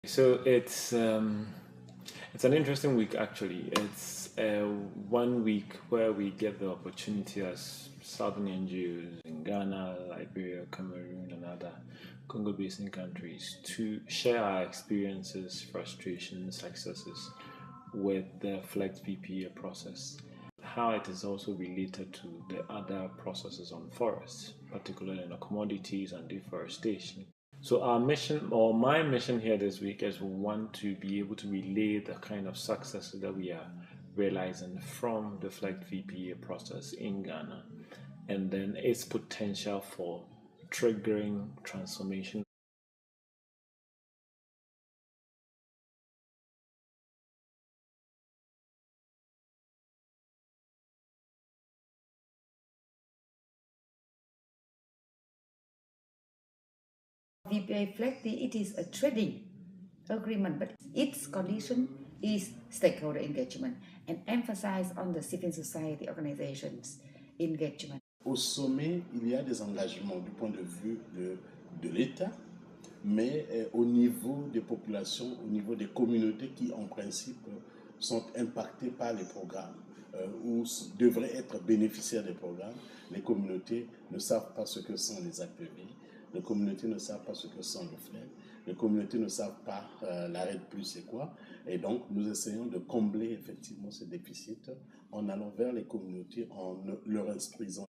So it's an interesting week actually. It's 1 week where we get the opportunity as Southern NGOs in Ghana, Liberia, Cameroon, and other Congo Basin countries to share our experiences, frustrations, successes with the FLEGT VPA process. How it is also related to the other processes on forests, particularly in the commodities and deforestation. So our mission, or my mission here this week, is we want to be able to relay the kind of successes that we are realizing from the FLEGT VPA process in Ghana, and then its potential for triggering transformation. VPA FLEGT, it is a trading agreement, but its condition is stakeholder engagement and emphasize on the civil society organizations engagement. Au sommet, il y a des engagements du point de vue de l'État, mais au niveau des populations, au niveau des communautés qui en principe sont impactées par les programmes ou devraient être bénéficiaires des programmes. Les communautés ne savent pas ce que sont les APV, les communautés ne savent pas ce que sont le FLEGT, les communautés ne savent pas l'arrêt de plus c'est quoi, et donc nous essayons de combler effectivement ce déficit en allant vers les communautés, en leur instruisant.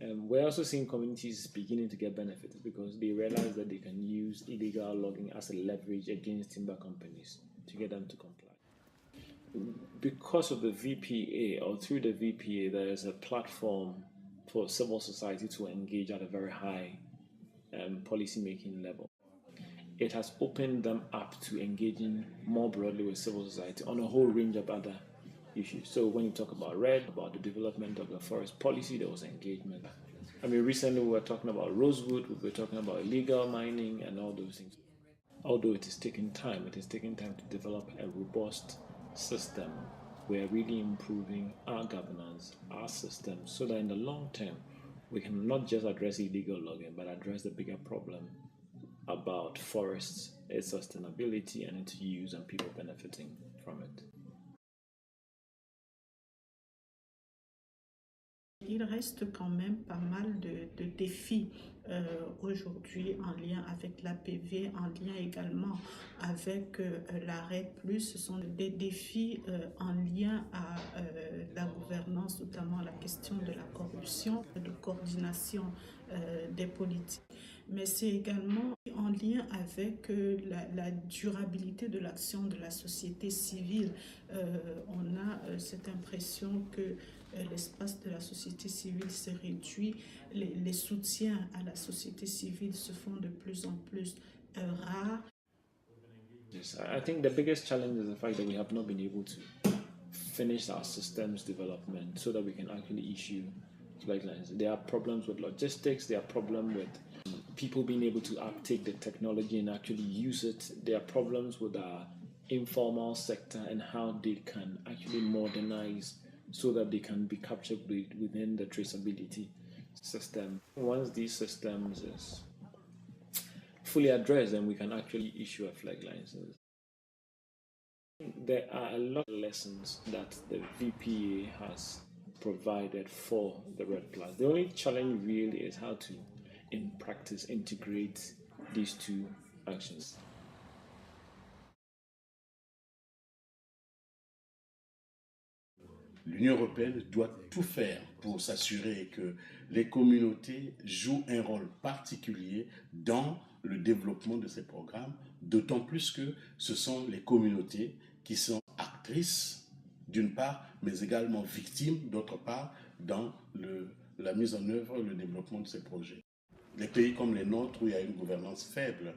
We're also seeing communities beginning to get benefits because they realize that they can use illegal logging as a leverage against timber companies to get them to comply. Because of the VPA, or through the VPA, there is a platform for civil society to engage at a very high policy making level. It has opened them up to engaging more broadly with civil society on a whole range of other issues. So when you talk about RED, about the development of the forest policy, there was engagement. I mean, recently we were talking about rosewood, we were talking about illegal mining and all those things. Although it is taking time to develop a robust system. We are really improving our governance, our system, so that in the long term, we can not just address illegal logging, but address the bigger problem about forests, its sustainability and its use and people benefiting from it. Il reste quand même pas mal de défis aujourd'hui en lien avec l'APV, en lien également avec l'arrêt plus. Ce sont des défis en lien à la gouvernance, notamment la question de la corruption, de coordination des politiques. Mais c'est également en lien avec la durabilité de l'action de la société civile. On a cette impression que l'espace de la société civile s'est réduit, les soutiens à la société civile se font de plus en plus rares. Yes, I think the biggest challenge is the fact that we have not been able to finish our systems development so that we can actually issue guidelines. There are problems with logistics, there are problems with people being able to take the technology and actually use it. There are problems with our informal sector and how they can actually modernize so that they can be captured within the traceability system. Once these systems is fully addressed, then we can actually issue a FLEGT license. There are a lot of lessons that the VPA has provided for the RED Plus. The only challenge really is how to, in practice, integrate these two actions. L'Union européenne doit tout faire pour s'assurer que les communautés jouent un rôle particulier dans le développement de ces programmes, d'autant plus que ce sont les communautés qui sont actrices d'une part, mais également victimes d'autre part dans la mise en œuvre et le développement de ces projets. Les pays comme les nôtres où il y a une gouvernance faible,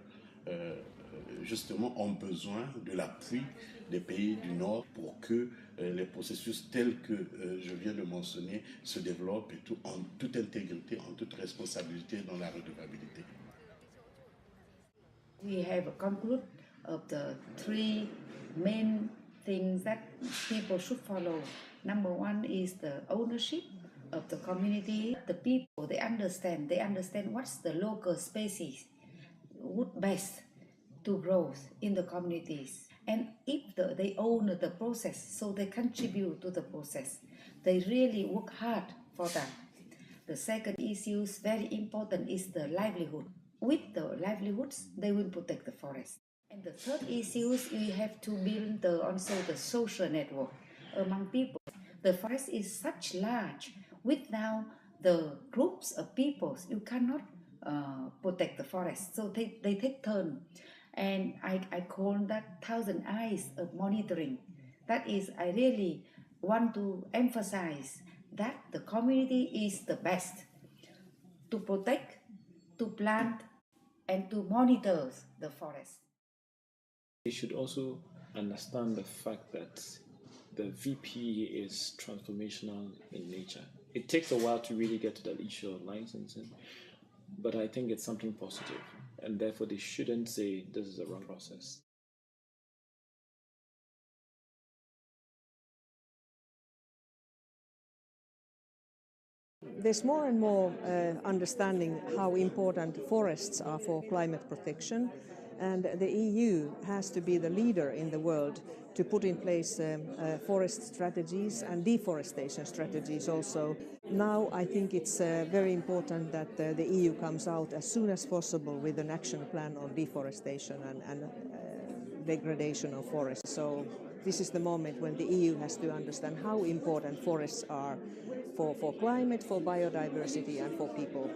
justement, ont besoin de l'appui des pays du Nord pour que les processus tels que je viens de mentionner se développent et tout, en toute intégrité, en toute responsabilité dans la redevabilité. We have a conclude of the three main things that people should follow. Number one is the ownership of the community. The people, they understand what's the local species would best to growth in the communities. And if they own the process, so they contribute to the process, they really work hard for that. The second issue is very important is the livelihood. With the livelihoods, they will protect the forest. And the third issue is we have to build also the social network among people. The forest is such large. Without the groups of peoples, you cannot protect the forest. So they take turn. And I call that 1,000 eyes of monitoring. That is, I really want to emphasize that the community is the best to protect, to plant, and to monitor the forest. We should also understand the fact that the VP is transformational in nature. It takes a while to really get to that issue of licensing, but I think it's something positive, and therefore they shouldn't say this is a wrong process. There's more and more understanding how important forests are for climate protection, and the EU has to be the leader in the world to put in place forest strategies and deforestation strategies also. Now I think it's very important that the EU comes out as soon as possible with an action plan on deforestation and degradation of forests. So this is the moment when the EU has to understand how important forests are for climate, for biodiversity and for people.